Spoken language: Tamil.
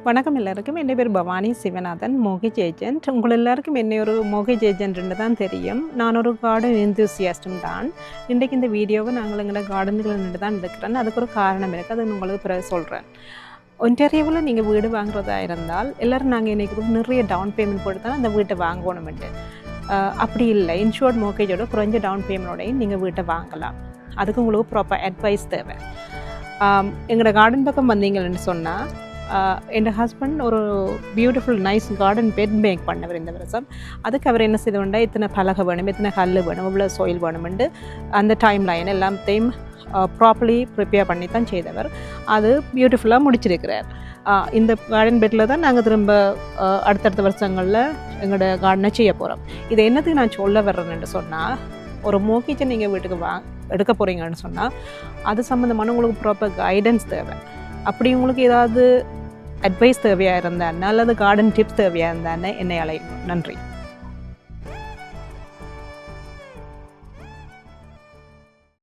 வணக்கம் எல்லாருக்கும். என் பேர் பவானி சிவநாதன், மோகேஜ் ஏஜென்ட். உங்கள் எல்லாருக்கும் என்னை ஒரு மோகேஜ் ஏஜென்ட்னு தான் தெரியும். நான் ஒரு கார்டன் எந்தூசியாஸ்டும் தான். இன்றைக்கு இந்த வீடியோவை நாங்கள் எங்களோட கார்டன்கள் தான் எடுக்கிறேன். அதுக்கு ஒரு காரணம் இருக்குது, அது உங்களுக்கு பிறகு சொல்கிறேன். ஒன்டாரியோவில் நீங்கள் வீடு வாங்குறதா இருந்தால் எல்லோரும் நாங்கள் இன்றைக்கி நிறைய டவுன் பேமெண்ட் போட்டு தான் அந்த வீட்டை வாங்கணுமெண்டு. அப்படி இல்லை, இன்ஷூர்ட் மோகேஜோட குறைஞ்ச டவுன் பேமெண்டோடையும் நீங்கள் வீட்டை வாங்கலாம். அதுக்கு உங்களுக்கு ப்ராப்பர் அட்வைஸ் தேவை. எங்களோட கார்டன் பக்கம் வந்தீங்கன்னு சொன்னால், என் ஹஸ்பண்ட் ஒரு beautiful nice garden bed make பண்ணவர் இந்த வருஷம். அதுக்கு அவர் என்ன செய்தோண்டா, இத்தனை பலகை வேணும், இத்தனை கல் வேணும், இவ்வளோ சோயில் வேணுமெண்டு அந்த டைம் லைன் எல்லாத்தையும் ப்ராப்பர்லி ப்ரிப்பேர் பண்ணி தான் செய்தவர். அது பியூட்டிஃபுல்லாக முடிச்சிருக்கிறார். இந்த கார்டன் பெட்டில் தான் நாங்கள் திரும்ப அடுத்தடுத்த வருஷங்களில் எங்களோட கார்டனை செய்ய போகிறோம். இதை என்னத்துக்கு நான் சொல்ல வர்றேன்னு சொன்னால், ஒரு மோகேஜை நீங்கள் வீட்டுக்கு எடுக்க போகிறீங்கன்னு சொன்னால் அது சம்மந்தமான உங்களுக்கு ப்ராப்பர் கைடன்ஸ் தேவை. அப்படி உங்களுக்கு ஏதாவது அட்வைஸ் தேவையாக இருந்தானே அல்லது கார்டன் டிப்ஸ் தேவையாக இருந்தானே என்னை அழைக்கும். நன்றி.